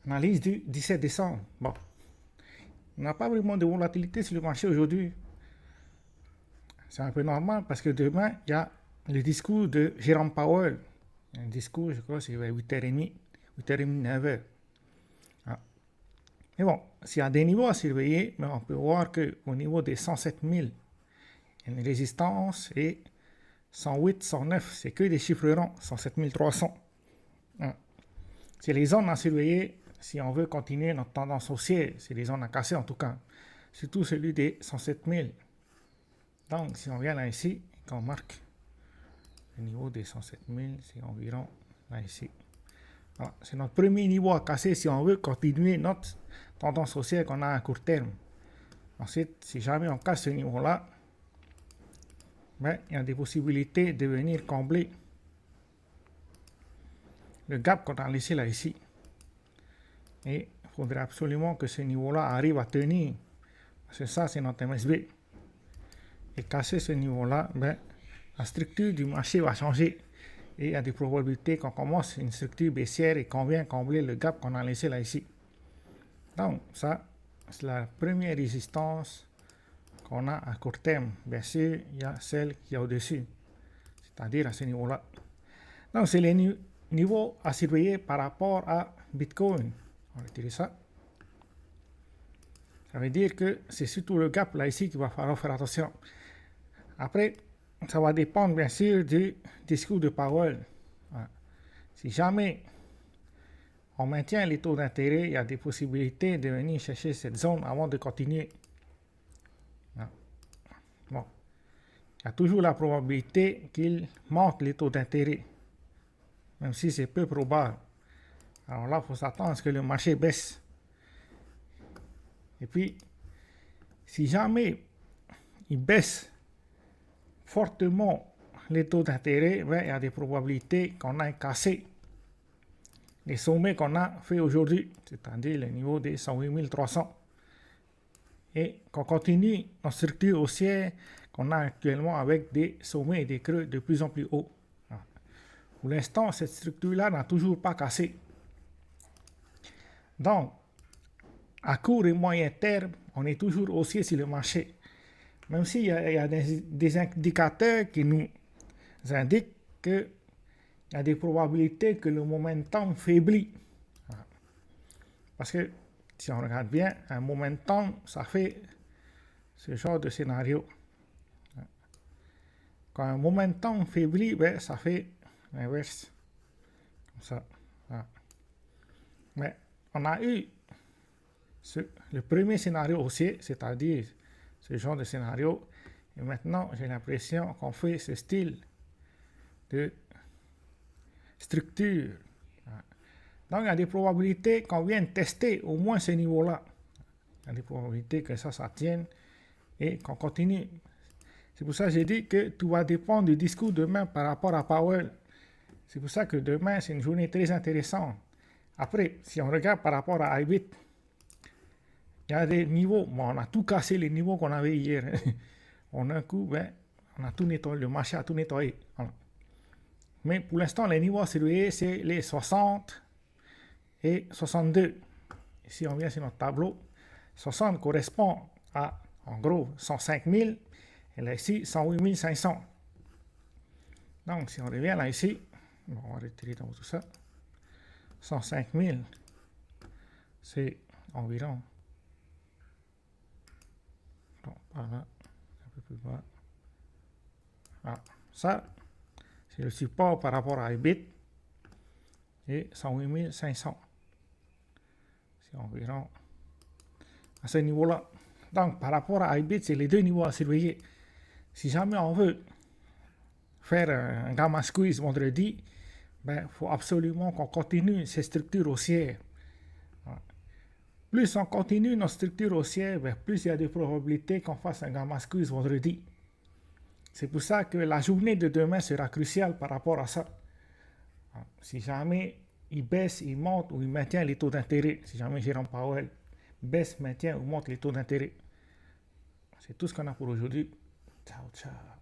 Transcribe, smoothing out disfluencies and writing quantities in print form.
Analyse du 17 décembre. Bon, on n'a pas vraiment de volatilité sur le marché aujourd'hui. C'est un peu normal parce que demain, il y a le discours de Jérôme Powell. Un discours, je crois, c'est vers 8h30, 8h30, 9h. Ah. Mais bon, s'il y a des niveaux à surveiller, mais on peut voir qu'au niveau des 107 000, il y a une résistance et 108, 109, c'est que des chiffres ronds, 107 300. Ah. C'est les zones à surveiller si on veut continuer notre tendance haussière. C'est les zones à casser en tout cas. Surtout celui des 107 000. Donc, si on vient là ici, qu'on marque le niveau des 107 000, c'est environ là ici. Voilà. C'est notre premier niveau à casser si on veut continuer notre tendance haussière qu'on a à court terme. Ensuite, si jamais on casse ce niveau-là, ben, il y a des possibilités de venir combler le gap qu'on a laissé là ici. Et il faudrait absolument que ce niveau-là arrive à tenir. Parce que ça, c'est notre MSB. Et casser ce niveau-là, ben, la structure du marché va changer. Et il y a des probabilités qu'on commence une structure baissière et qu'on vient combler le gap qu'on a laissé là ici. Donc, ça, c'est la première résistance qu'on a à court terme. Bien sûr, il y a celle qui est au-dessus, c'est-à-dire à ce niveau-là. Donc, c'est les niveaux à surveiller par rapport à Bitcoin. On va retirer ça. Ça veut dire que c'est surtout le gap là ici qu'il va falloir faire attention. Après, ça va dépendre bien sûr du discours de Powell. Voilà. Si jamais on maintient les taux d'intérêt, il y a des possibilités de venir chercher cette zone avant de continuer. Voilà. Bon. Il y a toujours la probabilité qu'il monte les taux d'intérêt, même si c'est peu probable. Alors là, il faut s'attendre à ce que le marché baisse. Et puis, si jamais il baisse fortement les taux d'intérêt, ben, il y a des probabilités qu'on ait cassé les sommets qu'on a fait aujourd'hui, c'est-à-dire le niveau des 108 300. Et qu'on continue notre structure haussière qu'on a actuellement avec des sommets et des creux de plus en plus hauts. Pour l'instant, cette structure-là n'a toujours pas cassé. Donc, à court et moyen terme, on est toujours haussier sur le marché. Même s'il y a des indicateurs qui nous indiquent qu'il y a des probabilités que le momentum faiblit. Parce que si on regarde bien, un momentum, ça fait ce genre de scénario. Quand un momentum faiblit, ben, ça fait l'inverse. Comme ça. Mais on a eu le premier scénario haussier, c'est-à-dire ce genre de scénario. Et maintenant, j'ai l'impression qu'on fait ce style de structure. Donc, il y a des probabilités qu'on vienne tester au moins ce niveau-là. Il y a des probabilités que ça tienne et qu'on continue. C'est pour ça que j'ai dit que tout va dépendre du discours demain par rapport à Powell. C'est pour ça que demain, c'est une journée très intéressante. Après, si on regarde par rapport à IBIT, il y a des niveaux. Bon, on a tout cassé les niveaux qu'on avait hier. En un coup, ben, on a tout nettoyé. Le marché a tout nettoyé. Voilà. Mais pour l'instant, les niveaux à surveiller, c'est les 60 et 62. Si on vient sur notre tableau, 60 correspond à, en gros, 105 000. Et là, ici, 108 500. Donc, si on revient là, ici, bon, on va retirer dans tout ça. 105 000, c'est environ. Bon, par là, un peu plus bas. Ah, ça, c'est le support par rapport à IBIT. Et 108 500. C'est environ à ce niveau-là. Donc, par rapport à IBIT, c'est les deux niveaux à surveiller. Si jamais on veut faire un gamma squeeze vendredi, ben, faut absolument qu'on continue ces structures haussières. Plus on continue nos structures haussières, ben, plus il y a des probabilités qu'on fasse un gamma squeeze vendredi. C'est pour ça que la journée de demain sera cruciale par rapport à ça. Si jamais il baisse, il monte ou il maintient les taux d'intérêt, si jamais Jérôme Powell baisse, maintient ou monte les taux d'intérêt. C'est tout ce qu'on a pour aujourd'hui. Ciao, ciao.